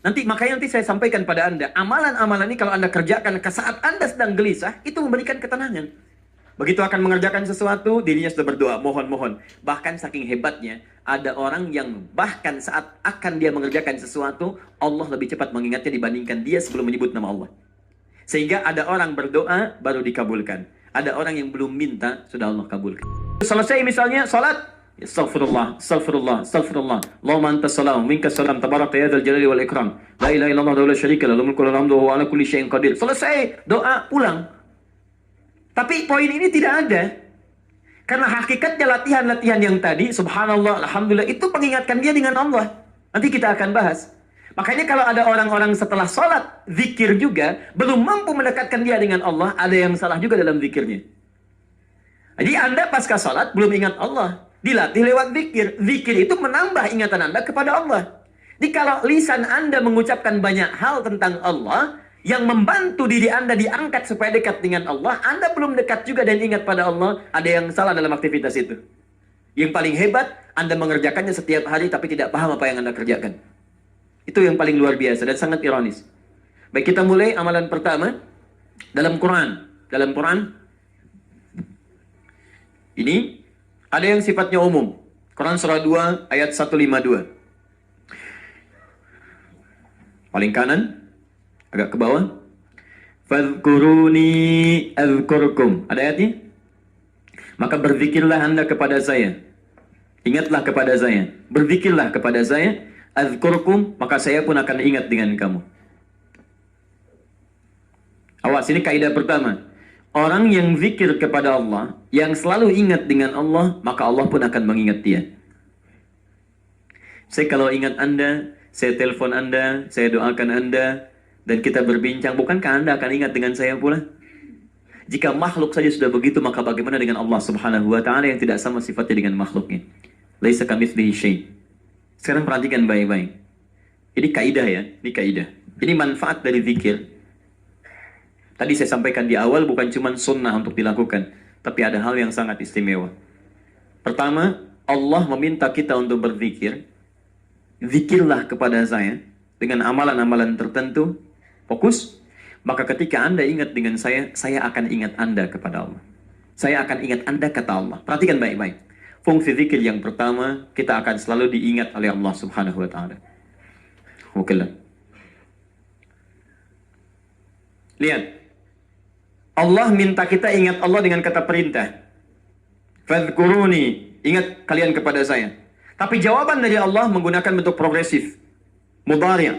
Makanya nanti saya sampaikan pada Anda, amalan-amalan ini kalau Anda kerjakan ke saat Anda sedang gelisah, itu memberikan ketenangan. Begitu akan mengerjakan sesuatu, dirinya sudah berdoa, mohon-mohon. Bahkan saking hebatnya, ada orang yang bahkan saat akan dia mengerjakan sesuatu, Allah lebih cepat mengingatnya dibandingkan dia sebelum menyebut nama Allah. Sehingga ada orang berdoa, baru dikabulkan. Ada orang yang belum minta, sudah Allah kabulkan. Selesai misalnya, salat, Astaghfirullah, astaghfirullah, astaghfirullah. Allahumma antas salam, minkas salam, tabaraka ya dzal jalali wal ikram. La ilaha illallah wa la syarika lahu, lahul mulku wa lahul hamdu wa huwa ala kulli syai'in qadir. Selesai, doa, pulang. Tapi poin ini tidak ada. Karena hakikatnya latihan-latihan yang tadi, subhanallah, alhamdulillah, itu mengingatkan dia dengan Allah. Nanti kita akan bahas. Makanya kalau ada orang-orang setelah sholat, zikir juga, belum mampu mendekatkan dia dengan Allah, ada yang salah juga dalam zikirnya. Jadi Anda pasca sholat belum ingat Allah. Dilatih lewat zikir. Zikir itu menambah ingatan Anda kepada Allah. Jadi kalau lisan Anda mengucapkan banyak hal tentang Allah, yang membantu diri Anda diangkat supaya dekat dengan Allah, Anda belum dekat juga dan ingat pada Allah, ada yang salah dalam aktivitas itu. Yang paling hebat, Anda mengerjakannya setiap hari tapi tidak paham apa yang Anda kerjakan. Itu yang paling luar biasa dan sangat ironis. Baik, kita mulai amalan pertama dalam Quran. Dalam Quran ini ada yang sifatnya umum. Quran surah 2 ayat 152. Paling kanan, agak ke bawah. Fadhkuruni azkurkum. Ada ayatnya? Maka berzikirlah Anda kepada saya. Ingatlah kepada saya. Berzikirlah kepada saya. Azkurkum, maka saya pun akan ingat dengan kamu. Awas, ini kaidah pertama. Orang yang zikir kepada Allah, yang selalu ingat dengan Allah, maka Allah pun akan mengingat dia. Saya kalau ingat Anda, saya telepon Anda, saya doakan Anda, dan kita berbincang, bukankah Anda akan ingat dengan saya pula? Jika makhluk saja sudah begitu, maka bagaimana dengan Allah subhanahu wa ta'ala yang tidak sama sifatnya dengan makhluknya? Laisa kamitslihi syai'. Sekarang perhatikan baik-baik. Ini kaidah ya, ini kaidah. Ini manfaat dari zikir. Tadi saya sampaikan di awal bukan cuma sunnah untuk dilakukan, tapi ada hal yang sangat istimewa. Pertama, Allah meminta kita untuk berzikir. Zikirlah kepada saya dengan amalan-amalan tertentu. Fokus. Maka ketika Anda ingat dengan saya akan ingat Anda kepada Allah. Saya akan ingat Anda kata Allah. Perhatikan baik-baik. Fungsi zikir yang pertama, kita akan selalu diingat oleh Allah subhanahu wa ta'ala. Oke lah. Lihat. Allah minta kita ingat Allah dengan kata perintah. Fadhkuruni, ingat kalian kepada saya. Tapi jawaban dari Allah menggunakan bentuk progresif. Mudhari'.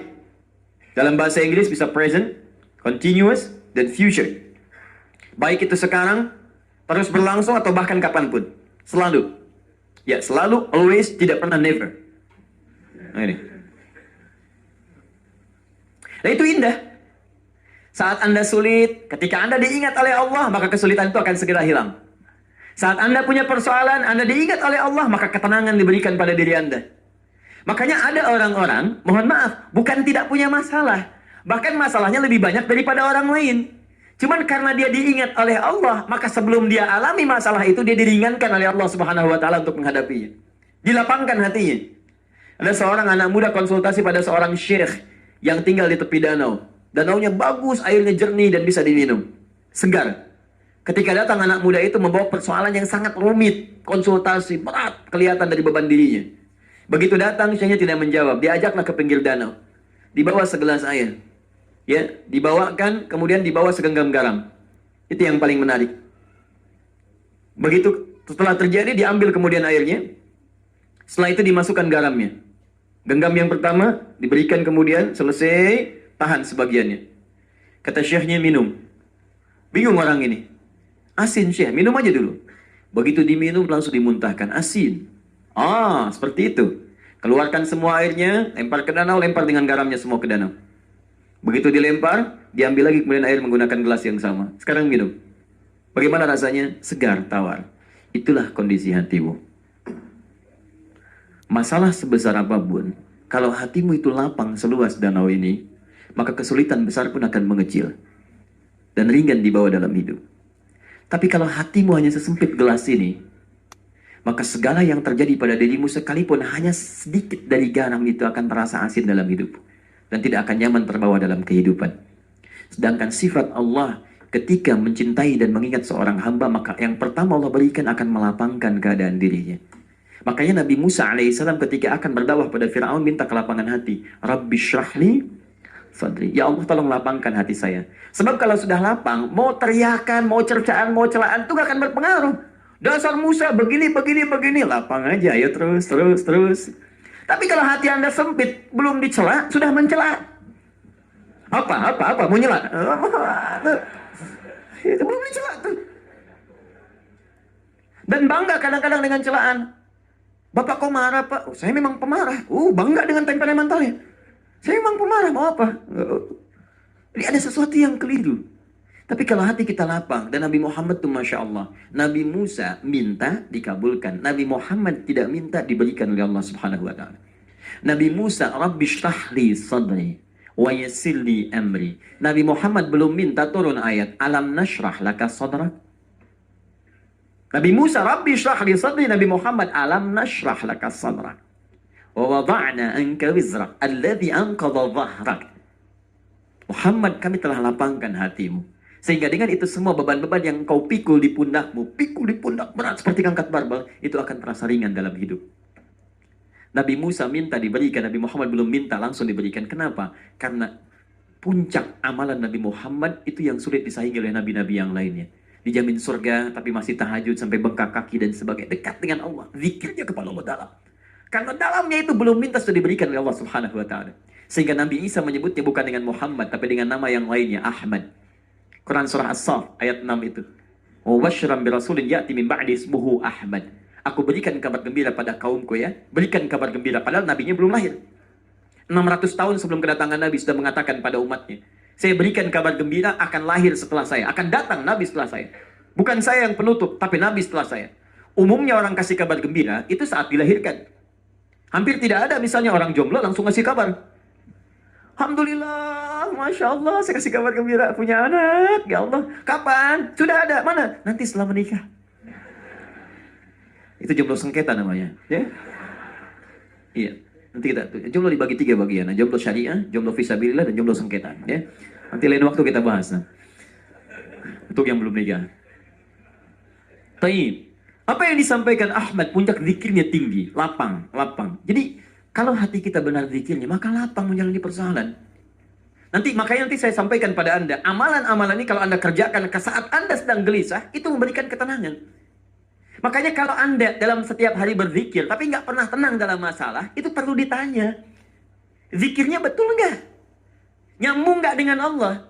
Dalam bahasa Inggris bisa present, continuous, dan future. Baik itu sekarang, terus berlangsung atau bahkan kapanpun. Selalu. Ya, selalu, always, tidak pernah, never. Nah ini. Nah itu indah. Saat Anda sulit, ketika Anda diingat oleh Allah, maka kesulitan itu akan segera hilang. Saat Anda punya persoalan, Anda diingat oleh Allah, maka ketenangan diberikan pada diri Anda. Makanya ada orang-orang, mohon maaf, bukan tidak punya masalah. Bahkan masalahnya lebih banyak daripada orang lain. Cuman karena dia diingat oleh Allah, maka sebelum dia alami masalah itu, dia diringankan oleh Allah subhanahu wa ta'ala untuk menghadapinya. Dilapangkan hatinya. Ada seorang anak muda konsultasi pada seorang syekh yang tinggal di tepi danau. Danaunya bagus, airnya jernih dan bisa diminum. Segar. Ketika datang anak muda itu membawa persoalan yang sangat rumit. Konsultasi, berat, kelihatan dari beban dirinya. Begitu datang, syekhnya tidak menjawab. Diajaklah ke pinggir danau. Dibawa segelas air. Ya, dibawakan, kemudian dibawa segenggam garam. Itu yang paling menarik. Begitu setelah terjadi, diambil kemudian airnya. Setelah itu dimasukkan garamnya. Genggam yang pertama, diberikan kemudian, selesai, tahan sebagiannya. Kata syekhnya, minum. Bingung orang ini. Asin syekh, minum aja dulu. Begitu diminum langsung dimuntahkan. Asin. Ah, seperti itu. Keluarkan semua airnya, lempar ke danau, lempar dengan garamnya semua ke danau. Begitu dilempar, diambil lagi kemudian air menggunakan gelas yang sama. Sekarang minum. Bagaimana rasanya? Segar, tawar. Itulah kondisi hatimu. Masalah sebesar apapun, kalau hatimu itu lapang seluas danau ini, maka kesulitan besar pun akan mengecil. Dan ringan dibawa dalam hidup. Tapi kalau hatimu hanya sesempit gelas ini, maka segala yang terjadi pada dirimu sekalipun hanya sedikit dari garam itu akan terasa asin dalam hidup. dan tidak akan nyaman terbawa dalam kehidupan. Sedangkan sifat Allah ketika mencintai dan mengingat seorang hamba, maka yang pertama Allah berikan akan melapangkan keadaan dirinya. Makanya Nabi Musa alaihissalam ketika akan berdakwah pada Fir'aun minta kelapangan hati. Rabbi syrahli sadri. Ya Allah tolong lapangkan hati saya. Sebab kalau sudah lapang, mau teriakan, mau cercaan, mau celaan itu gak akan berpengaruh. Dasar Musa begini, lapang aja ya terus. Tapi kalau hati Anda sempit, belum dicela, sudah mencela. Apa, mau nyela? Itu belum dicela tuh. Dan bangga kadang-kadang dengan celaan. Bapak kok marah Pak? Oh, saya memang pemarah. Bangga dengan temperamentalnya. Saya memang pemarah, mau apa? Jadi ada sesuatu yang keliru. Tapi kalau hati kita lapang, dan Nabi Muhammad tuh Masya Allah, Nabi Musa minta dikabulkan. Nabi Muhammad tidak minta diberikan oleh Allah Subhanahu wa Ta'ala. Nabi Musa, Rabbi shrahli sadri wa yassirli amri. Nabi Muhammad belum minta turun ayat Alam nashrah laka sadrak. Nabi Musa, Rabbi shrahli sadri. Nabi Muhammad, Alam nashrah laka sadrak wa wada'na anka wizrak alladhi anqadha dhahrak. Muhammad, kami telah lapangkan hatimu, sehingga dengan itu semua beban-beban yang kau pikul di pundak berat seperti angkat barbel, itu akan terasa ringan dalam hidup. Nabi Musa minta diberikan, Nabi Muhammad belum minta, langsung diberikan. Kenapa? Karena puncak amalan Nabi Muhammad itu yang sulit disaingi oleh nabi-nabi yang lainnya. Dijamin surga, tapi masih tahajud sampai bengkak kaki dan sebagainya. Dekat dengan Allah, zikirnya kepada Allah dalam. Karena dalamnya itu belum minta sudah diberikan oleh Allah Subhanahu wa Ta'ala. Sehingga Nabi Isa menyebutnya bukan dengan Muhammad, tapi dengan nama yang lainnya, Ahmad. Quran surah As-Saff ayat 6 itu. Wa basyran bi rasulin ya'ti min ba'di ismuhu Ahmad. Aku berikan kabar gembira pada kaumku ya. Berikan kabar gembira padahal nabinya belum lahir. 600 tahun sebelum kedatangan Nabi sudah mengatakan pada umatnya, saya berikan kabar gembira akan lahir setelah saya, akan datang Nabi setelah saya. Bukan saya yang penutup, tapi Nabi setelah saya. Umumnya orang kasih kabar gembira itu saat dilahirkan. Hampir tidak ada misalnya orang jomblo langsung kasih kabar. Alhamdulillah, Masya Allah, saya kasih kabar gembira, punya anak, ya Allah. Kapan? Sudah ada, mana? Nanti setelah menikah. Itu jomblo sengketa namanya. Ya? Iya, nanti kita, jomblo dibagi 3 bagian. Jomblo syariah, jomblo fisabilillah, dan jomblo sengketa. Ya? Nanti lain waktu kita bahas. Untuk yang belum nikah. Taib. Apa yang disampaikan Ahmad, puncak zikirnya tinggi, lapang. Jadi, kalau hati kita benar zikirnya, maka lapang menjalani persoalan. Makanya nanti saya sampaikan pada Anda, amalan-amalan ini kalau Anda kerjakan saat Anda sedang gelisah, itu memberikan ketenangan. Makanya kalau Anda dalam setiap hari berzikir, tapi nggak pernah tenang dalam masalah, itu perlu ditanya. Zikirnya betul nggak? Nyambung nggak dengan Allah?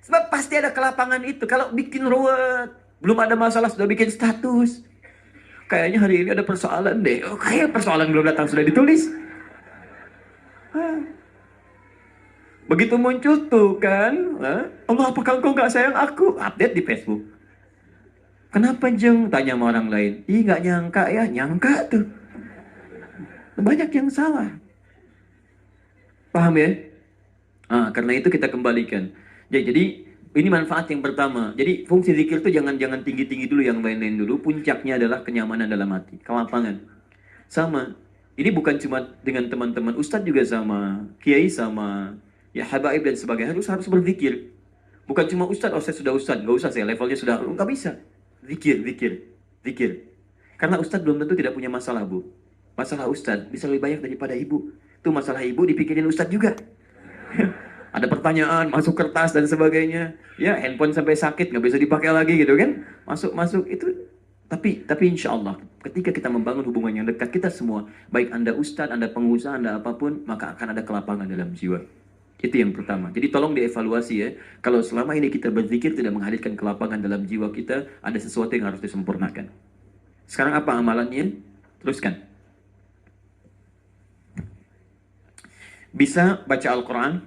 Sebab pasti ada kelapangan itu. Kalau bikin ruwet, belum ada masalah, sudah bikin status. Kayaknya hari ini ada persoalan deh. Kayak persoalan belum datang sudah ditulis. Begitu muncul tuh kan, Allah apakah engkau gak sayang aku? Update di Facebook. Kenapa Jeng? Tanya sama orang lain. Ih gak nyangka ya, nyangka tuh. Banyak yang salah. Paham ya? Karena itu kita kembalikan. Jadi ini manfaat yang pertama. Jadi fungsi zikir itu jangan tinggi-tinggi dulu, yang lain-lain dulu. Puncaknya adalah kenyamanan dalam hati, kelapangan. Sama. Ini bukan cuma dengan teman-teman, ustadz juga sama, kiai sama, ya habaib dan sebagainya harus berzikir. Bukan cuma ustadz, saya sudah ustadz, nggak usah saya levelnya sudah, nggak bisa. Zikir. Karena ustadz belum tentu tidak punya masalah, Bu. Masalah ustadz bisa lebih banyak daripada ibu. Tuh masalah ibu dipikirin ustadz juga. Ada pertanyaan, masuk kertas dan sebagainya. Ya, handphone sampai sakit, nggak bisa dipakai lagi gitu kan. Masuk itu. Tapi insya Allah, ketika kita membangun hubungan yang dekat, kita semua, baik Anda ustadz, Anda pengusaha, Anda apapun, maka akan ada kelapangan dalam jiwa. Itu yang pertama. Jadi tolong dievaluasi ya. Kalau selama ini kita berzikir tidak menghadirkan kelapangan dalam jiwa kita, ada sesuatu yang harus disempurnakan. Sekarang apa amalannya? Teruskan. Bisa baca Al-Quran.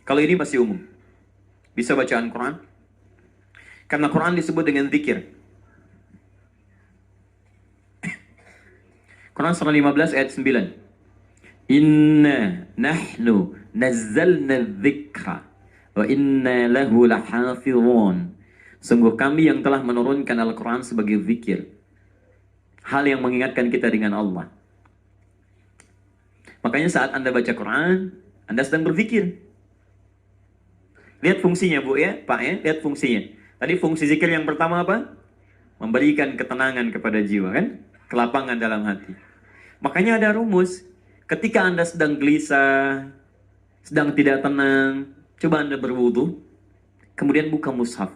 Kalau ini masih umum. Bisa baca Al-Quran. Karena Quran disebut dengan zikir. Quran surah 15 ayat 9. Inna nahnu nazzalna dzikra wa inna lahu lahafizun. Sungguh kami yang telah menurunkan Al-Quran sebagai zikir. Hal yang mengingatkan kita dengan Allah. Makanya saat Anda baca Quran, Anda sedang berpikir. Lihat fungsinya Bu ya, Pak ya, lihat fungsinya. Tadi fungsi zikir yang pertama apa? Memberikan ketenangan kepada jiwa kan? Kelapangan dalam hati. Makanya ada rumus. Ketika Anda sedang gelisah, sedang tidak tenang, coba Anda berwudu, kemudian buka mushaf.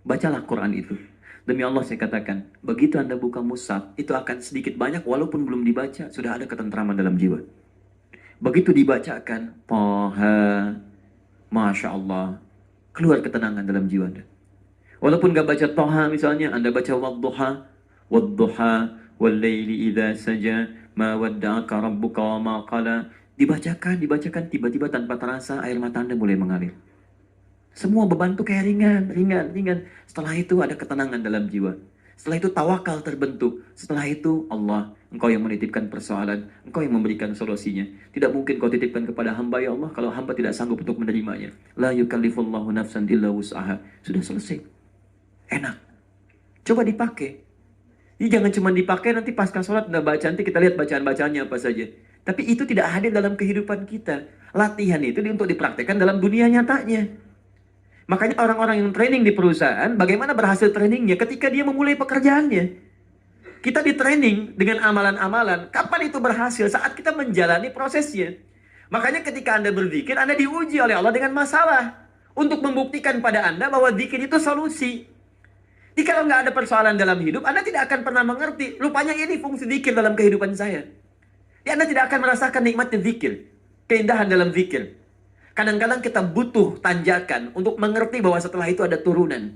Bacalah Quran itu. Demi Allah saya katakan, begitu Anda buka mushaf, itu akan sedikit banyak walaupun belum dibaca, sudah ada ketentraman dalam jiwa. Begitu dibacakan, Toha, Masya Allah, keluar ketenangan dalam jiwa Anda. Walaupun gak baca Toha misalnya, Anda baca Wadduha, Wallayli idha saja, Ma wadda'aka rabbuka wa ma qala. Dibacakan, tiba-tiba tanpa terasa air mata Anda mulai mengalir. Semua beban itu kayak ringan. Setelah itu ada ketenangan dalam jiwa. Setelah itu tawakal terbentuk. Setelah itu Allah, Engkau yang menitipkan persoalan, Engkau yang memberikan solusinya. Tidak mungkin Kau titipkan kepada hamba ya Allah kalau hamba tidak sanggup untuk menerimanya. La yukallifullahu nafsan illa wus'aha. Sudah selesai. Enak. Coba dipakai. Ini jangan cuma dipakai nanti pasca sholat Anda baca, nanti kita lihat bacaan-bacaannya apa saja. Tapi itu tidak hadir dalam kehidupan kita. Latihan itu untuk dipraktekkan dalam dunia nyatanya. Makanya orang-orang yang training di perusahaan, bagaimana berhasil trainingnya ketika dia memulai pekerjaannya. Kita di training dengan amalan-amalan. Kapan itu berhasil? Saat kita menjalani prosesnya. Makanya ketika Anda berzikir, Anda diuji oleh Allah dengan masalah. Untuk membuktikan pada Anda bahwa zikir itu solusi. Jadi kalau nggak ada persoalan dalam hidup, Anda tidak akan pernah mengerti. Rupanya ini fungsi zikir dalam kehidupan saya. Ya, Anda tidak akan merasakan nikmatnya zikir. Keindahan dalam zikir. Kadang-kadang kita butuh tanjakan untuk mengerti bahwa setelah itu ada turunan.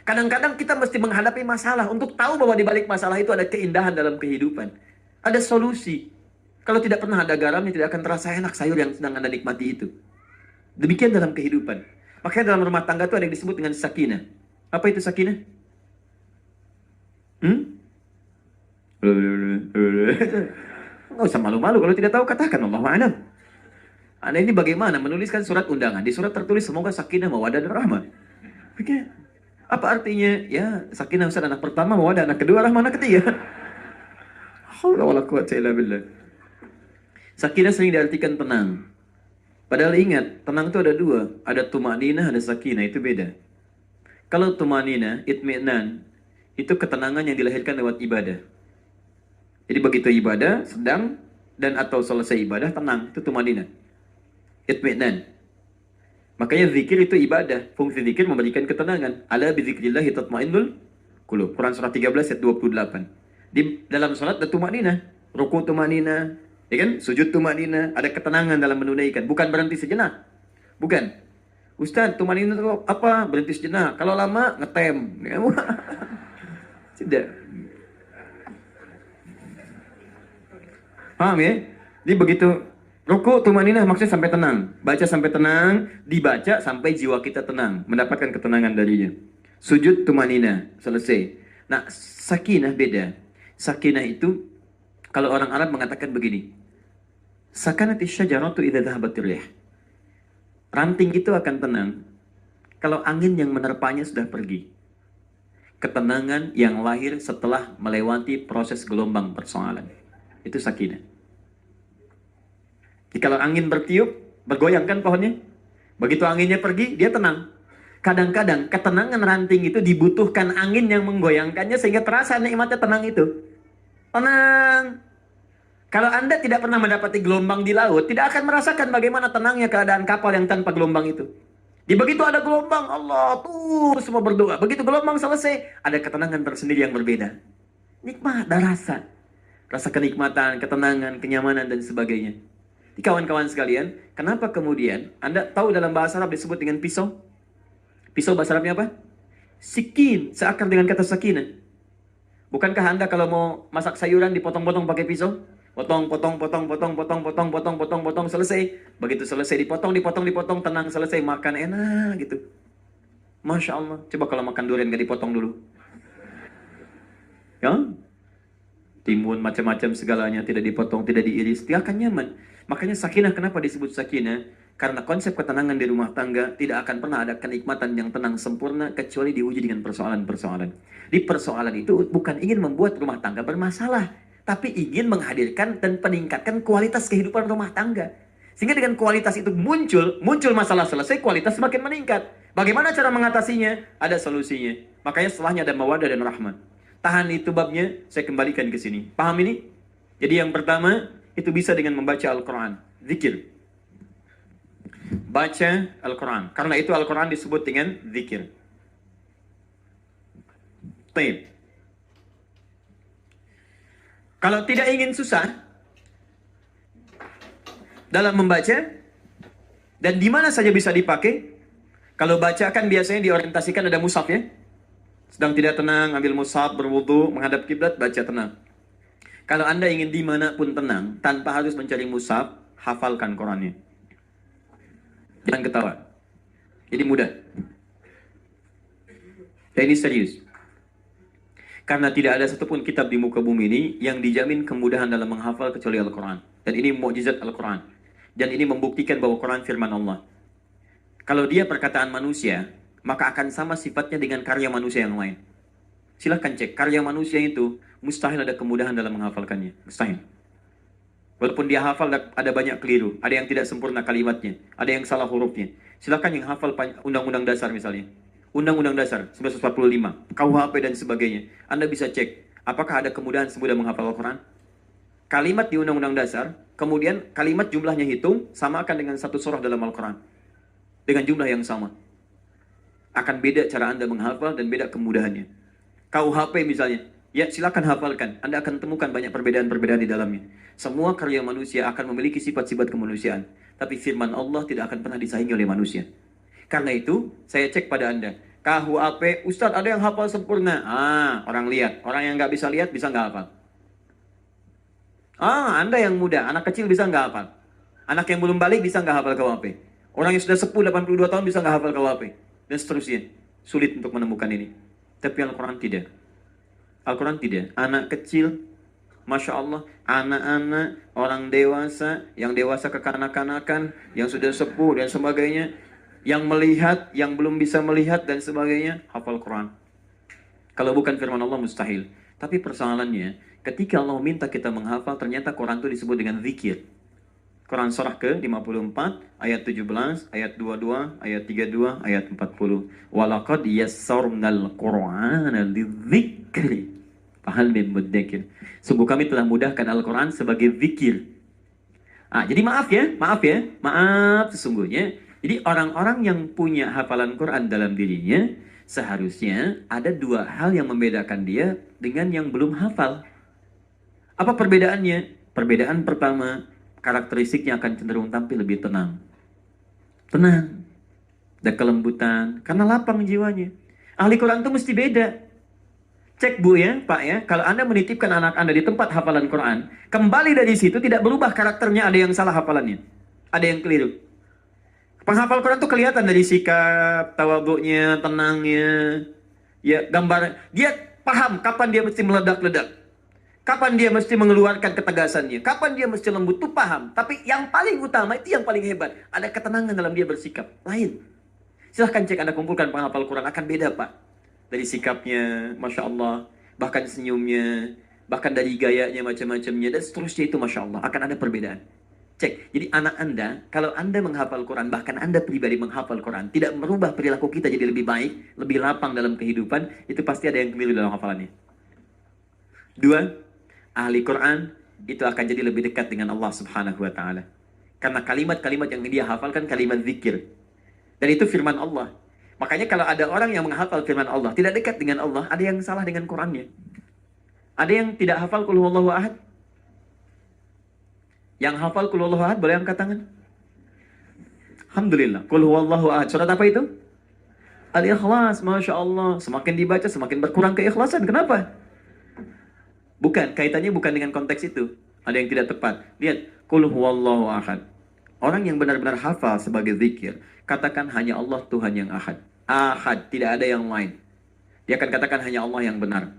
Kadang-kadang kita mesti menghadapi masalah untuk tahu bahwa di balik masalah itu ada keindahan dalam kehidupan. Ada solusi. Kalau tidak pernah ada garamnya, tidak akan terasa enak sayur yang sedang Anda nikmati itu. Demikian dalam kehidupan. Makanya dalam rumah tangga itu ada yang disebut dengan sakinah. Apa itu sakinah? Nggak usah malu-malu. Kalau tidak tahu katakan Allahu a'lam. Anda ini bagaimana menuliskan surat undangan? Di surat tertulis semoga sakinah, mawaddah dan rahmah. Oke. Apa artinya? Ya, sakinah Ustaz anak pertama, mawaddah anak kedua, rahmah anak ketiga. Haula wala quwwata illa billah. Sakinah sering diartikan tenang. Padahal ingat, tenang itu ada dua. Ada tumaninah, ada sakinah, itu beda. Kalau tumaninah, itmi'nan, itu ketenangan yang dilahirkan lewat ibadah. Jadi begitu ibadah, sedang, dan atau selesai ibadah, tenang. Itu tumaninah. Itmi'nan. Makanya zikir itu ibadah. Fungsi zikir memberikan ketenangan. Ala bizikrillahi tatma'innul qulub. Quran surah 13 ayat 28. Di dalam salat ada tumaninah. Ruku tumaninah. Ya kan? Sujud tumaninah. Ada ketenangan dalam menunaikan. Bukan berhenti sejenak. Bukan. Ustaz, tumaninah itu apa? Berhenti sejenak. Kalau lama, ngetem. Tidak. Paham ya? Jadi begitu ruku tumaninah maksudnya sampai tenang. Baca sampai tenang, dibaca sampai jiwa kita tenang, mendapatkan ketenangan darinya. Sujud tumaninah, selesai. Nah, sakinah beda. Sakinah itu kalau orang Arab mengatakan begini. Sakanatis syajaratu idza dhahabatir rih. Ranting itu akan tenang kalau angin yang menerpanya sudah pergi. Ketenangan yang lahir setelah melewati proses gelombang persoalan. Itu sakinah. Jadi kalau angin bertiup, bergoyang kan pohonnya? Begitu anginnya pergi, dia tenang. Kadang-kadang ketenangan ranting itu dibutuhkan angin yang menggoyangkannya sehingga terasa nikmatnya tenang itu. Tenang. Kalau Anda tidak pernah mendapati gelombang di laut, tidak akan merasakan bagaimana tenangnya keadaan kapal yang tanpa gelombang itu. Di begitu ada gelombang, Allah tuh semua berdoa. Begitu gelombang selesai, ada ketenangan tersendiri yang berbeda. Nikmat, ada rasa. Rasa kenikmatan, ketenangan, kenyamanan, dan sebagainya. Di kawan-kawan sekalian, kenapa kemudian Anda tahu dalam bahasa Arab disebut dengan pisau? Pisau bahasa Arabnya apa? Sikin, seakar dengan kata sakinah. Bukankah Anda kalau mau masak sayuran dipotong-potong pakai pisau? Potong, selesai. Begitu selesai dipotong, tenang, selesai, makan enak gitu. Masya Allah. Coba kalau makan durian gak dipotong dulu. Ya? Timun, macam-macam segalanya tidak dipotong, tidak diiris, dia akan nyaman. Makanya sakinah, kenapa disebut sakinah? Karena konsep ketenangan di rumah tangga tidak akan pernah ada kenikmatan yang tenang sempurna kecuali diuji dengan persoalan-persoalan. Di persoalan itu bukan ingin membuat rumah tangga bermasalah. tapi ingin menghadirkan dan meningkatkan kualitas kehidupan rumah tangga. Sehingga dengan kualitas itu muncul masalah selesai, kualitas semakin meningkat. Bagaimana cara mengatasinya? Ada solusinya. Makanya setelahnya ada mawaddah dan rahmat. Tahan itu babnya, saya kembalikan ke sini. Paham ini? Jadi yang pertama, itu bisa dengan membaca Al-Quran. Zikir. Baca Al-Quran. Karena itu Al-Quran disebut dengan zikir. Taib. Kalau tidak ingin susah dalam membaca, dan di mana saja bisa dipakai. Kalau baca kan biasanya diorientasikan ada mushaf ya. Sedang tidak tenang, ambil mushaf, berwudu, menghadap kiblat, baca tenang. Kalau Anda ingin dimanapun tenang, tanpa harus mencari mushaf, hafalkan Qurannya. Jangan ketawa. Jadi mudah. Dan ini serius. Karena tidak ada satupun kitab di muka bumi ini yang dijamin kemudahan dalam menghafal kecuali Al-Quran. Dan ini mukjizat Al-Quran. Dan ini membuktikan bahwa Quran firman Allah. Kalau dia perkataan manusia, maka akan sama sifatnya dengan karya manusia yang lain. Silahkan cek, karya manusia itu mustahil ada kemudahan dalam menghafalkannya. Mustahil. Walaupun dia hafal ada banyak keliru, ada yang tidak sempurna kalimatnya, ada yang salah hurufnya. Silahkan yang hafal Undang-Undang Dasar misalnya. Undang-Undang Dasar 1945, KUHP dan sebagainya. Anda bisa cek, apakah ada kemudahan semudah menghafal Al-Quran? Kalimat di Undang-Undang Dasar, kemudian kalimat jumlahnya hitung, samakan dengan satu surah dalam Al-Quran. Dengan jumlah yang sama. Akan beda cara Anda menghafal dan beda kemudahannya. KUHP misalnya, ya silakan hafalkan. Anda akan temukan banyak perbedaan-perbedaan di dalamnya. Semua karya manusia akan memiliki sifat-sifat kemanusiaan. Tapi firman Allah tidak akan pernah disaingi oleh manusia. Karena itu, saya cek pada Anda. KUHP, Ustadz ada yang hafal sempurna. Orang lihat. Orang yang nggak bisa lihat, bisa nggak hafal. Anda yang muda, anak kecil bisa nggak hafal. Anak yang belum balik bisa nggak hafal KUHP. Orang yang sudah sepuh 82 tahun bisa nggak hafal KUHP. Dan seterusnya. Sulit untuk menemukan ini. Tapi Al-Quran tidak. Al-Quran tidak. Anak kecil, Masya Allah, anak-anak, orang dewasa, yang dewasa kekanak-kanakan, yang sudah sepuh dan sebagainya, yang melihat, yang belum bisa melihat dan sebagainya, hafal Quran. Kalau bukan firman Allah mustahil. Tapi persoalannya, ketika Allah minta kita menghafal, ternyata Quran itu disebut dengan zikir. Quran surah ke-54, ayat 17, ayat 22, ayat 32, ayat 40. Walaqad yassarnal Qur'ana lidzikri. Fahal min mudzakir. Sungguh kami telah mudahkan Al-Quran sebagai zikir. Jadi maaf sesungguhnya. Jadi orang-orang yang punya hafalan Quran dalam dirinya, seharusnya ada dua hal yang membedakan dia dengan yang belum hafal. Apa perbedaannya? Perbedaan pertama, karakteristiknya akan cenderung tampil lebih tenang. Tenang. Dan kelembutan. Karena lapang jiwanya. Ahli Quran itu mesti beda. Cek Bu ya, Pak ya. Kalau Anda menitipkan anak Anda di tempat hafalan Quran, kembali dari situ tidak berubah karakternya, ada yang salah hafalannya. Ada yang keliru. Penghafal Quran itu kelihatan dari sikap, tawaduknya, tenangnya. Ya, gambar. Dia paham kapan dia mesti meledak-ledak. Kapan dia mesti mengeluarkan ketegasannya. Kapan dia mesti lembut, itu paham. Tapi yang paling utama, itu yang paling hebat. Ada ketenangan dalam dia bersikap. Lain. Silahkan cek Anda kumpulkan penghafal Quran. Akan beda Pak. Dari sikapnya, Masya Allah. Bahkan senyumnya. Bahkan dari gayanya, macam-macamnya. Dan seterusnya itu Masya Allah. Akan ada perbedaan. Cek. Jadi anak Anda, kalau Anda menghafal Quran, bahkan Anda pribadi menghafal Quran, tidak merubah perilaku kita jadi lebih baik, lebih lapang dalam kehidupan, itu pasti ada yang keliru dalam hafalannya. Dua, ahli Quran itu akan jadi lebih dekat dengan Allah Subhanahu wa Ta'ala. Karena kalimat-kalimat yang dia hafalkan kalimat zikir. Dan itu firman Allah. Makanya kalau ada orang yang menghafal firman Allah, tidak dekat dengan Allah, ada yang salah dengan Qurannya. Ada yang tidak hafal Qul Huwallahu Ahad. Yang hafal Qul Huwallahu Ahad, boleh angkat tangan? Alhamdulillah. Qul Huwallahu Ahad. Surat apa itu? Al-Ikhlas. Masya Allah. Semakin dibaca, semakin berkurang keikhlasan. Kenapa? Bukan, kaitannya bukan dengan konteks itu. Ada yang tidak tepat. Lihat, Qul Huwallahu Ahad. Orang yang benar-benar hafal sebagai zikir, katakan hanya Allah Tuhan yang ahad. Ahad, tidak ada yang lain. Dia akan katakan hanya Allah yang benar.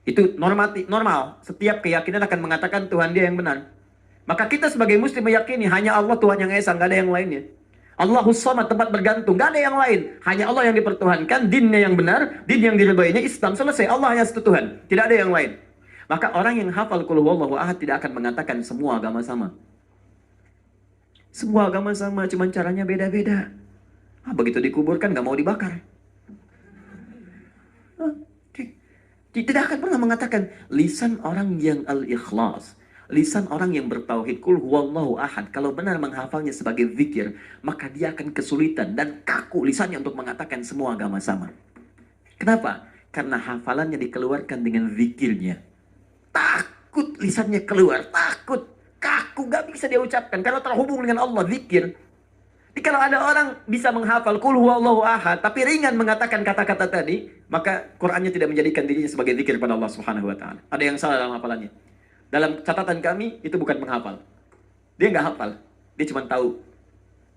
Itu normal. Setiap keyakinan akan mengatakan Tuhan dia yang benar. Maka kita sebagai muslim meyakini hanya Allah Tuhan yang esa, nggak ada yang lainnya. Allahus Samad, tempat bergantung, nggak ada yang lain. Hanya Allah yang dipertuhankan, dinnya yang benar, din yang diridhoinya Islam, selesai. Allah hanya satu Tuhan, tidak ada yang lain. Maka orang yang hafal qul huwallahu ahad tidak akan mengatakan semua agama sama. Semua agama sama, cuman caranya beda-beda. Begitu dikuburkan nggak mau dibakar. Tidak akan pernah mengatakan lisan orang yang al-ikhlas, lisan orang yang bertauhid, qul huwallahu ahad. Kalau benar menghafalnya sebagai zikir, maka dia akan kesulitan dan kaku lisannya untuk mengatakan semua agama sama. Kenapa? Karena hafalannya dikeluarkan dengan zikirnya. Takut lisannya keluar, takut, kaku, gak bisa dia ucapkan karena terhubung dengan Allah, zikir. Jadi kalau ada orang bisa menghafal qul huwallahu ahad tapi ringan mengatakan kata-kata tadi, maka Qur'annya tidak menjadikan dirinya sebagai zikir pada Allah Subhanahu wa taala. Ada yang salah dalam hafalannya. Dalam catatan kami itu bukan menghafal. Dia nggak hafal, dia cuma tahu.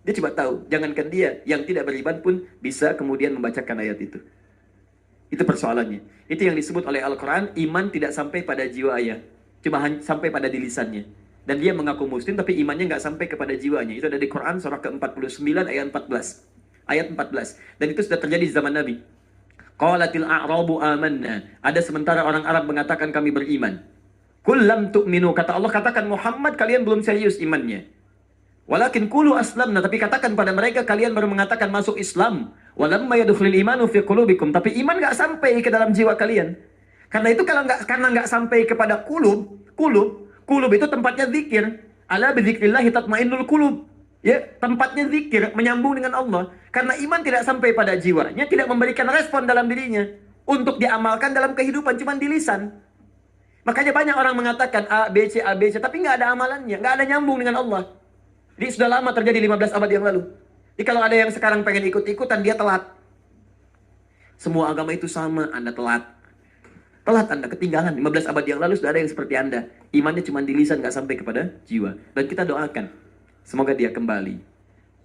Dia cuma tahu. Jangankan dia yang tidak beriman pun bisa kemudian membacakan ayat itu. Itu persoalannya. Itu yang disebut oleh Al-Qur'an, iman tidak sampai pada jiwa ya, cuma sampai pada di lisannya. Dan dia mengaku muslim tapi imannya nggak sampai kepada jiwanya. Itu ada di Quran surah ke-49 ayat 14. Ayat 14. Dan itu sudah terjadi di zaman Nabi. Qalatil a'rabu amanna. Ada sementara orang Arab mengatakan kami beriman. Qul lam tu'minu. Kata Allah, katakan Muhammad kalian belum serius imannya. Walakin qulu aslamna. Tapi katakan pada mereka kalian baru mengatakan masuk Islam. Walamma yadkhulul imanu fi qulubikum. Tapi iman nggak sampai ke dalam jiwa kalian. Karena itu karena nggak sampai kepada kulub itu tempatnya zikir. Ala bidzikrillahi tatmainnul qulub. Ya, tempatnya zikir, menyambung dengan Allah. Karena iman tidak sampai pada jiwanya, tidak memberikan respon dalam dirinya untuk diamalkan dalam kehidupan, cuma di lisan. Makanya banyak orang mengatakan A, B, C, tapi nggak ada amalannya, nggak ada nyambung dengan Allah. Jadi sudah lama terjadi 15 abad yang lalu. Jadi kalau ada yang sekarang pengen ikut-ikutan, dia telat. Semua agama itu sama, Anda telat. Telat Anda, ketinggalan. 15 abad yang lalu sudah ada yang seperti Anda. Imannya cuma di lisan, nggak sampai kepada jiwa. Dan kita doakan, semoga dia kembali.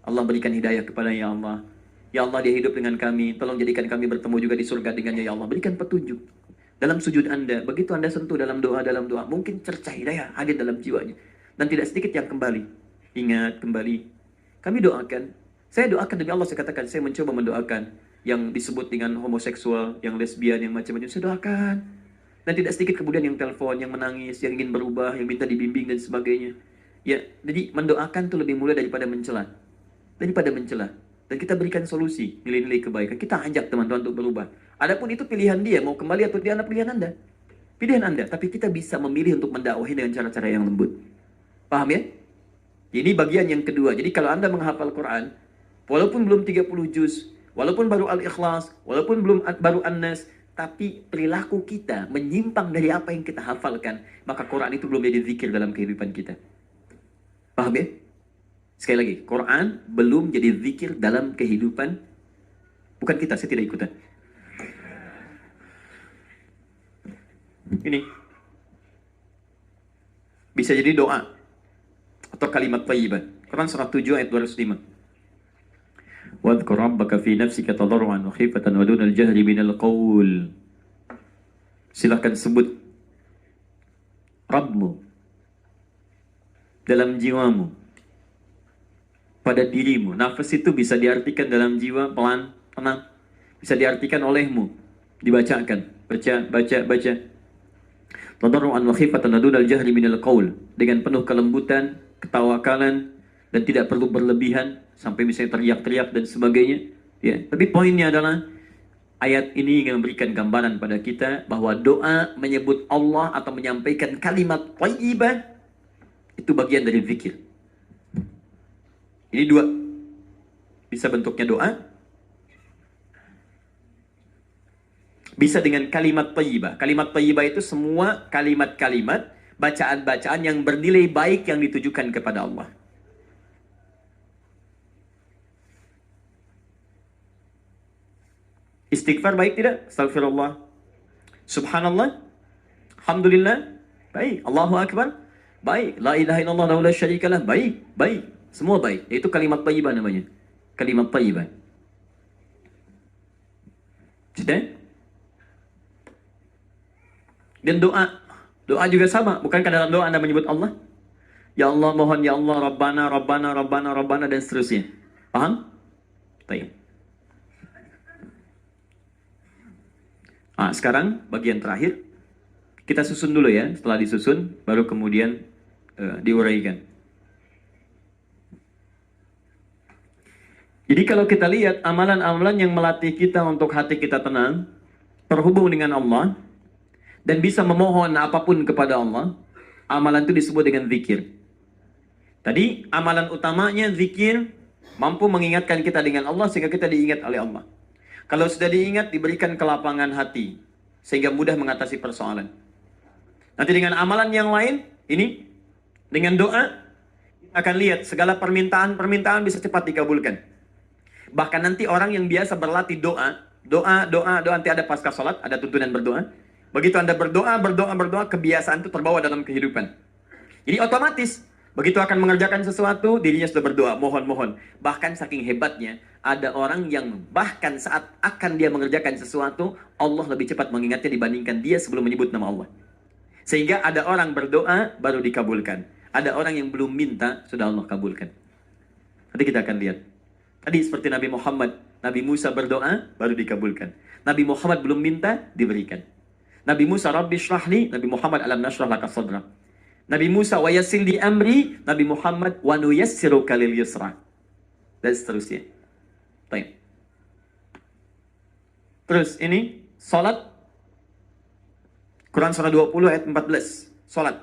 Allah berikan hidayah kepada ya Allah. Ya Allah, dia hidup dengan kami. Tolong jadikan kami bertemu juga di surga dengannya ya Allah. Berikan petunjuk. Dalam sujud Anda, begitu Anda sentuh dalam doa, mungkin cercah hidayah hadir dalam jiwanya. Dan tidak sedikit yang kembali. Ingat, kembali. Kami doakan. Saya doakan demi Allah, saya katakan, saya mencoba mendoakan yang disebut dengan homoseksual, yang lesbian, yang macam-macam, saya doakan. Dan tidak sedikit kemudian yang telepon, yang menangis, yang ingin berubah, yang minta dibimbing dan sebagainya. Ya, jadi mendoakan itu lebih mulia daripada mencela. Dan kita berikan solusi, nilai-nilai kebaikan. Kita ajak teman-teman untuk berubah. Adapun itu pilihan dia, mau kembali atau tidak, pilihan Anda. Pilihan Anda, tapi kita bisa memilih untuk mendakwahi dengan cara-cara yang lembut. Paham ya? Ini bagian yang kedua. Jadi kalau Anda menghafal Quran, walaupun belum 30 juz, walaupun baru Al-Ikhlas, walaupun belum baru An-Nas, tapi perilaku kita menyimpang dari apa yang kita hafalkan, maka Quran itu belum jadi zikir dalam kehidupan kita. Paham ya? Sekali lagi, Quran belum jadi zikir dalam kehidupan. Bukan kita, saya tidak ikutan. Ini bisa jadi doa atau kalimat thayyibah. Quran surah 7 ayat 205. Wadhkur rabbaka fi nafsika tadarruan wa khifatan wa dunal jahri minal qaul. Silakan sebut Rabbmu dalam jiwamu, pada dirimu. Nafas itu bisa diartikan dalam jiwa, pelan, tenang. Bisa diartikan olehmu, dibacakan, baca. Tadarruan wa khifatan wa dunal jahri minal qaul. Dengan penuh kelembutan, ketawakalan, dan tidak perlu berlebihan sampai misalnya teriak-teriak dan sebagainya. Ya, tapi poinnya adalah ayat ini ingin memberikan gambaran pada kita bahwa doa menyebut Allah atau menyampaikan kalimat thayyibah itu bagian dari zikir. Ini dua. Bisa bentuknya doa, bisa dengan kalimat thayyibah. Kalimat thayyibah itu semua kalimat-kalimat, bacaan-bacaan yang bernilai baik yang ditujukan kepada Allah. Istighfar baik tidak? Astagfirullah. Subhanallah. Alhamdulillah. Baik. Allahu Akbar. Baik. La ilaha illallah wa la syarikalah. Baik. Semua baik. Itu kalimat thayyibah namanya. Kalimat thayyibah. Sudah? Dan doa. Doa juga sama. Bukankah dalam doa Anda menyebut Allah? Ya Allah, mohon ya Allah, Rabbana, dan seterusnya. Paham? Baik. Sekarang bagian terakhir. Kita susun dulu ya, setelah disusun, baru kemudian diuraikan. Jadi kalau kita lihat amalan-amalan yang melatih kita untuk hati kita tenang, terhubung dengan Allah, dan bisa memohon apapun kepada Allah, amalan itu disebut dengan zikir. Tadi amalan utamanya zikir, mampu mengingatkan kita dengan Allah sehingga kita diingat oleh Allah. Kalau sudah diingat, diberikan kelapangan hati sehingga mudah mengatasi persoalan. Nanti dengan amalan yang lain, ini dengan doa, akan lihat segala permintaan bisa cepat dikabulkan. Bahkan nanti orang yang biasa berlatih doa nanti ada pasca sholat, ada tuntunan berdoa. Begitu Anda berdoa, kebiasaan itu terbawa dalam kehidupan. Jadi otomatis, begitu akan mengerjakan sesuatu, dirinya sudah berdoa, mohon. Bahkan saking hebatnya, ada orang yang bahkan saat akan dia mengerjakan sesuatu, Allah lebih cepat mengingatnya dibandingkan dia sebelum menyebut nama Allah. Sehingga ada orang berdoa, baru dikabulkan. Ada orang yang belum minta, sudah Allah kabulkan. Nanti kita akan lihat. Tadi seperti Nabi Muhammad, Nabi Musa berdoa, baru dikabulkan. Nabi Muhammad belum minta, diberikan. Nabi Musa, Rabbi syrahli, Nabi Muhammad, alam nashrah laka sadra. Nabi Musa, wa yassir li amri, Nabi Muhammad, wa nuyassiruka lil yusra. Dan seterusnya. Baik. Terus ini, salat. Quran surah 20 ayat 14. Salat.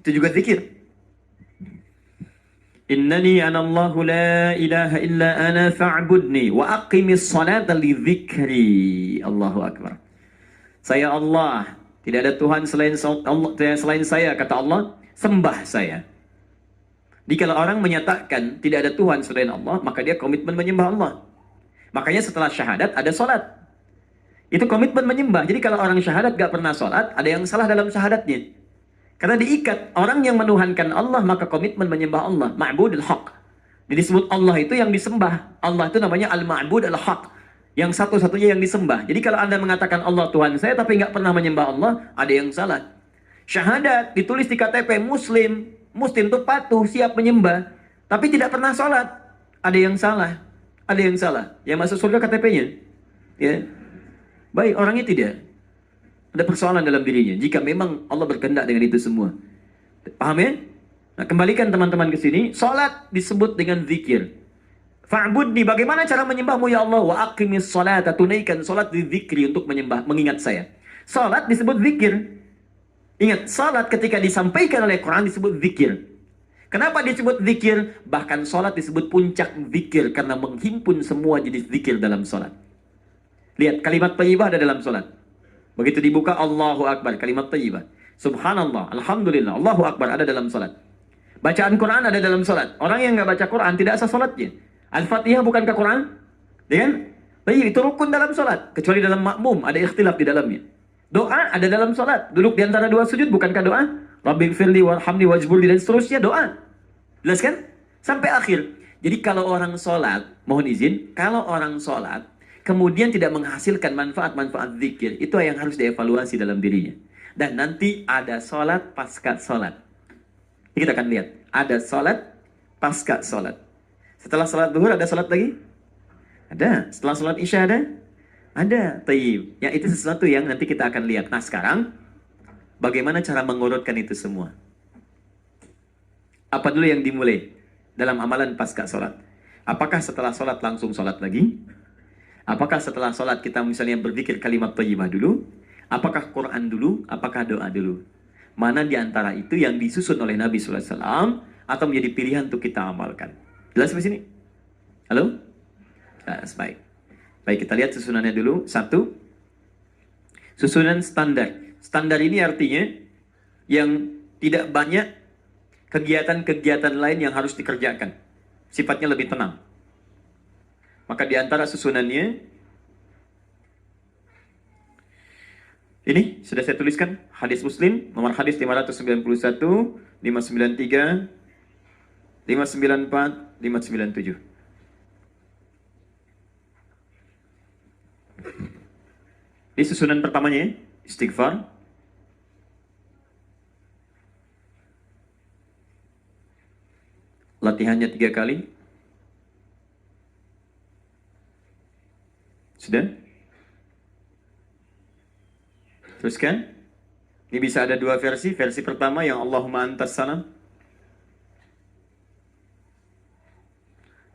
Itu juga zikir. Innani anallahu la ilaha illa ana fa'budni wa aqimis salata li dzikri. Allahu akbar. Saya Allah, tidak ada Tuhan selain saya, kata Allah, sembah saya. Jadi kalau orang menyatakan tidak ada Tuhan selain Allah, maka dia komitmen menyembah Allah. Makanya setelah syahadat ada salat. Itu komitmen menyembah. Jadi kalau orang syahadat gak pernah salat, ada yang salah dalam syahadatnya. Karena diikat, orang yang menuhankan Allah, maka komitmen menyembah Allah. Ma'budul haq. Jadi disebut Allah itu yang disembah. Allah itu namanya al-ma'bud al-haq. Yang satu-satunya yang disembah. Jadi kalau Anda mengatakan Allah Tuhan saya, tapi nggak pernah menyembah Allah, ada yang salah. Syahadat, ditulis di KTP, Muslim. Muslim itu patuh, siap menyembah. Tapi tidak pernah sholat. Ada yang salah. Ada yang salah. Yang masuk surga KTP-nya. Ya. Baik, orangnya tidak. Ada persoalan dalam dirinya. Jika memang Allah berkehendak dengan itu semua. Paham ya? Nah, kembalikan teman-teman ke sini. Salat disebut dengan zikir. Fa'budni, bagaimana cara menyembahmu ya Allah? Wa aqimis salata, tunaikan salat di zikri untuk menyembah, mengingat saya. Salat disebut zikir. Ingat, salat ketika disampaikan oleh Quran disebut zikir. Kenapa disebut zikir? Bahkan salat disebut puncak zikir karena menghimpun semua jenis zikir dalam salat. Lihat, kalimat thayyibah ada dalam salat. Begitu dibuka, Allahu Akbar, kalimat thayyibah. Subhanallah, Alhamdulillah, Allahu Akbar ada dalam salat. Bacaan Quran ada dalam salat. Orang yang nggak baca Quran tidak sah salatnya. Al-Fatihah bukankah Quran? Ya kan? Tapi itu rukun dalam salat. Kecuali dalam makmum, ada ikhtilaf di dalamnya. Doa ada dalam salat. Duduk di antara dua sujud, bukankah doa? Rabbighfirli warhamni wajburli, dan seterusnya doa. Jelas kan? Sampai akhir. Jadi kalau orang salat, mohon izin, kalau orang salat, kemudian tidak menghasilkan manfaat-manfaat zikir, itu yang harus dievaluasi dalam dirinya. Dan nanti ada salat pasca salat. Kita akan lihat. Ada salat pasca salat. Setelah salat zuhur ada salat lagi? Ada. Setelah salat isya ada? Ada. Tayyib. Ya, itu sesuatu yang nanti kita akan lihat. Nah sekarang, bagaimana cara mengurutkan itu semua? Apa dulu yang dimulai dalam amalan pasca salat? Apakah setelah salat langsung salat lagi? Apakah setelah sholat kita misalnya berzikir kalimat thayyibah dulu? Apakah Quran dulu? Apakah doa dulu? Mana di antara itu yang disusun oleh Nabi SAW atau menjadi pilihan untuk kita amalkan? Jelas di sini? Halo? Baik. Baik, kita lihat susunannya dulu. Satu, susunan standar. Standar ini artinya yang tidak banyak kegiatan-kegiatan lain yang harus dikerjakan. Sifatnya lebih tenang. Maka di antara susunannya, ini sudah saya tuliskan, hadis Muslim, nomor hadis 591, 593, 594, 597. Ini susunan pertamanya, istighfar. Latihannya 3 kali. Sudah? Teruskan. Ini bisa ada dua versi. Versi pertama yang Allahumma antas salam.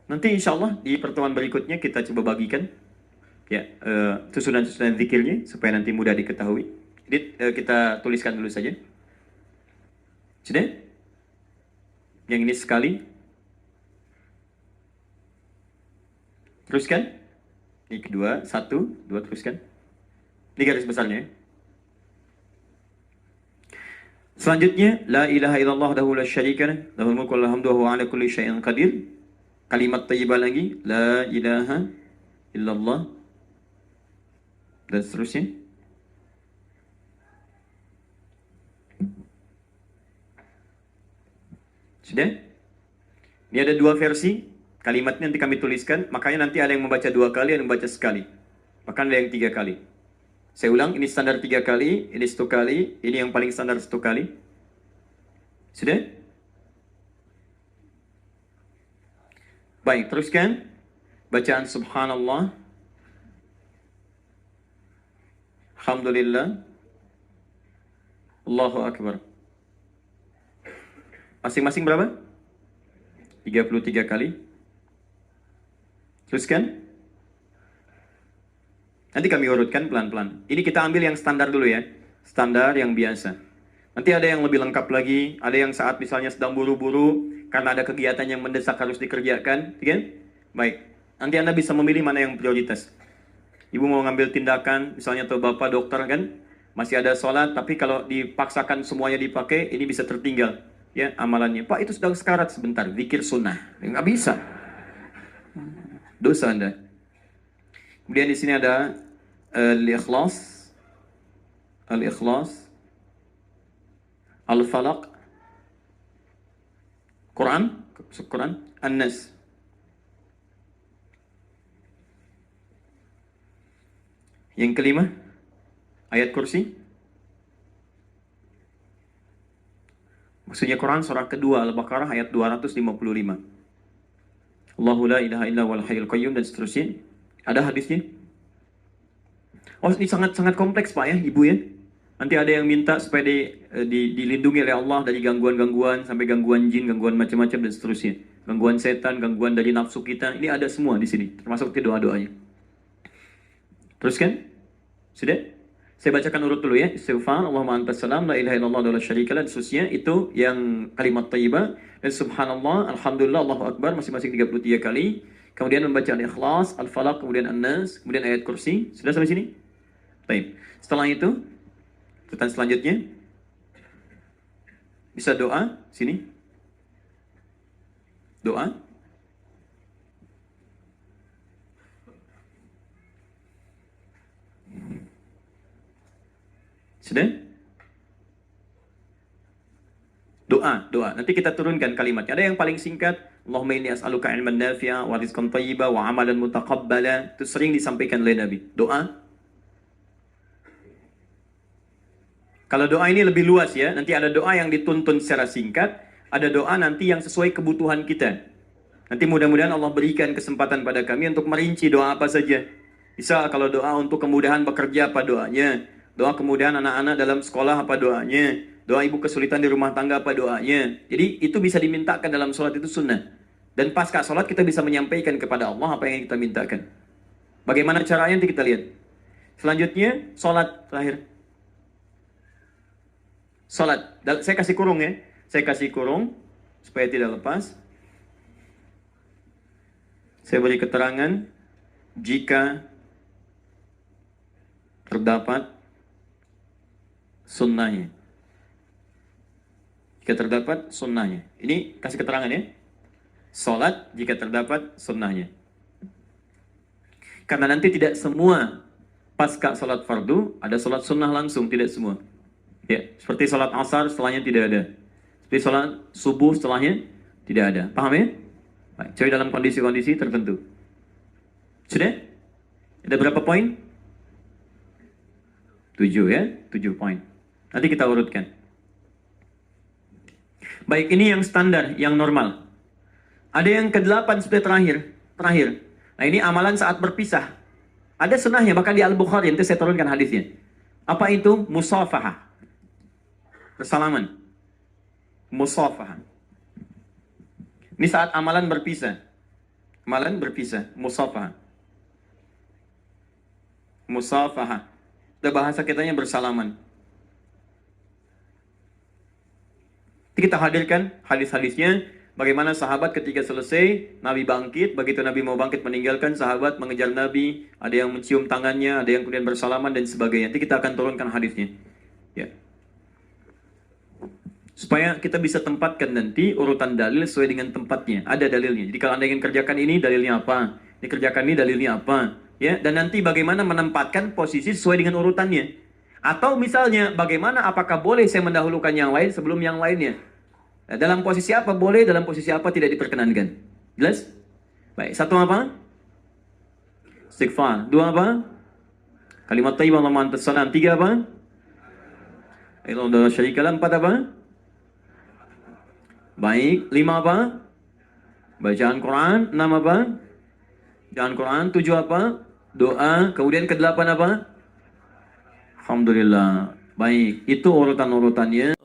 Nanti insya Allah di pertemuan berikutnya kita coba bagikan ya susunan-susunan zikirnya supaya nanti mudah diketahui. Jadi kita tuliskan dulu saja. Sudah? Yang ini sekali. Teruskan. Ini kedua, satu, dua, teruskan. Ini garis besarnya. Selanjutnya, la ilaha illallah wahdahu la syarika lah, lahul mulku wa lahul hamdu wa huwa ala kulli syai'in qadir. Kalimat thayyibah lagi, la ilaha illallah, dan seterusnya. Sudah? Ini ada dua versi. Kalimatnya nanti kami tuliskan. Makanya nanti ada yang membaca dua kali, ada yang membaca sekali. Bahkan ada yang 3 kali. Saya ulang, ini standar 3 kali, ini 1 kali, ini yang paling standar 1 kali. Sudah? Baik, teruskan. Bacaan subhanallah. Alhamdulillah. Allahu Akbar. Masing-masing berapa? 33 kali. Teruskan. Nanti kami urutkan pelan-pelan. Ini kita ambil yang standar dulu ya. Standar yang biasa. Nanti ada yang lebih lengkap lagi. Ada yang saat misalnya sedang buru-buru. Karena ada kegiatan yang mendesak harus dikerjakan. Kan? Baik. Nanti Anda bisa memilih mana yang prioritas. Ibu mau ngambil tindakan. Misalnya atau Bapak dokter kan. Masih ada sholat. Tapi kalau dipaksakan semuanya dipakai. Ini bisa tertinggal. Ya amalannya. Pak itu sedang sekarat sebentar. Zikir sunnah. Nggak bisa. Dosa Anda. Kemudian di sini ada al-ikhlas, al-falaq, Quran, An-Nas. Yang kelima, ayat kursi. Maksudnya Quran surah kedua Al-Baqarah ayat 255. Allahu la ilaha illa wal hayyul qayyum dan seterusnya. Ada hadisnya. Oh, ini sangat-sangat kompleks Pak ya, Ibu ya. Nanti ada yang minta supaya dilindungi oleh Allah dari gangguan-gangguan sampai gangguan jin, gangguan macam-macam dan seterusnya. Gangguan setan, gangguan dari nafsu kita. Ini ada semua di sini, termasuk doa-doanya. Teruskan. Sudah? Saya bacakan urut dulu ya. Istighfar, Allahumma antas salam, la ilaha illallah wa la syarika lah, dan seterusnya. Itu yang kalimat thayyibah. Dan subhanallah, alhamdulillah, Allahu akbar, masing-masing 33 kali. Kemudian membaca al-ikhlas, al-falaq, kemudian an-nas, kemudian ayat kursi. Sudah sampai sini? Baik. Setelah itu, urutan selanjutnya. Bisa doa, sini. Doa. Sudah? Doa. Nanti kita turunkan kalimatnya. Ada yang paling singkat, Allahumma inni as'aluka ilman nafi'a wa rizqan thayyiba wa amalan mutaqabbala. Itu sering disampaikan oleh Nabi. Doa. Kalau doa ini lebih luas ya. Nanti ada doa yang dituntun secara singkat, ada doa nanti yang sesuai kebutuhan kita. Nanti mudah-mudahan Allah berikan kesempatan pada kami untuk merinci doa apa saja. Bisa kalau doa untuk kemudahan bekerja apa doanya? Doa kemudahan anak-anak dalam sekolah apa doanya? Doa ibu kesulitan di rumah tangga apa doanya? Jadi itu bisa dimintakan dalam sholat, itu sunnah. Dan pasca sholat kita bisa menyampaikan kepada Allah apa yang kita mintakan. Bagaimana caranya nanti kita lihat. Selanjutnya sholat terakhir. Sholat. Saya kasih kurung ya. Saya kasih kurung supaya tidak lepas. Saya beri keterangan jika terdapat sunnahnya. Jika terdapat sunnahnya. Ini kasih keterangan ya. Sholat jika terdapat sunnahnya. Karena nanti tidak semua pasca sholat fardu ada sholat sunnah langsung, tidak semua. Ya, seperti sholat asar setelahnya tidak ada. Seperti sholat subuh setelahnya tidak ada. Paham ya? Baik, cari dalam kondisi-kondisi tertentu. Sudah? Ada berapa poin? 7 ya, 7 poin. Nanti kita urutkan. Baik, ini yang standar, yang normal. Ada yang ke-8 seperti terakhir. Nah, ini amalan saat berpisah. Ada sunnahnya, bahkan di Al-Bukhari, nanti saya turunkan hadisnya. Apa itu? Musafahah. Bersalaman. Musafahah. Ini saat amalan berpisah. Amalan berpisah. Musafahah. Musafahah. Itu bahasa kitanya bersalaman. Kita hadirkan hadis-hadisnya. Bagaimana sahabat ketika selesai, Nabi bangkit. Begitu Nabi mau bangkit meninggalkan, sahabat mengejar Nabi. Ada yang mencium tangannya, ada yang kemudian bersalaman dan sebagainya. Nanti kita akan turunkan hadisnya. Ya. Supaya kita bisa tempatkan nanti urutan dalil sesuai dengan tempatnya. Ada dalilnya. Jadi kalau Anda ingin kerjakan ini, dalilnya apa? Dikerjakan ini, dalilnya apa? Ya. Dan nanti bagaimana menempatkan posisi sesuai dengan urutannya. Atau misalnya, bagaimana apakah boleh saya mendahulukan yang lain sebelum yang lainnya? Nah, dalam posisi apa boleh, dalam posisi apa tidak diperkenankan. Jelas? Baik, satu apa? Istighfar. Dua apa? Kalimat thayyibah Allahumma antas salam. Tiga apa? La syarika lah. Empat apa? Baik. Lima apa? Bacaan Quran. Enam apa? Bacaan Quran. Tujuh apa? Doa. Kemudian kedelapan apa? Alhamdulillah. Baik, itu urutan-urutannya.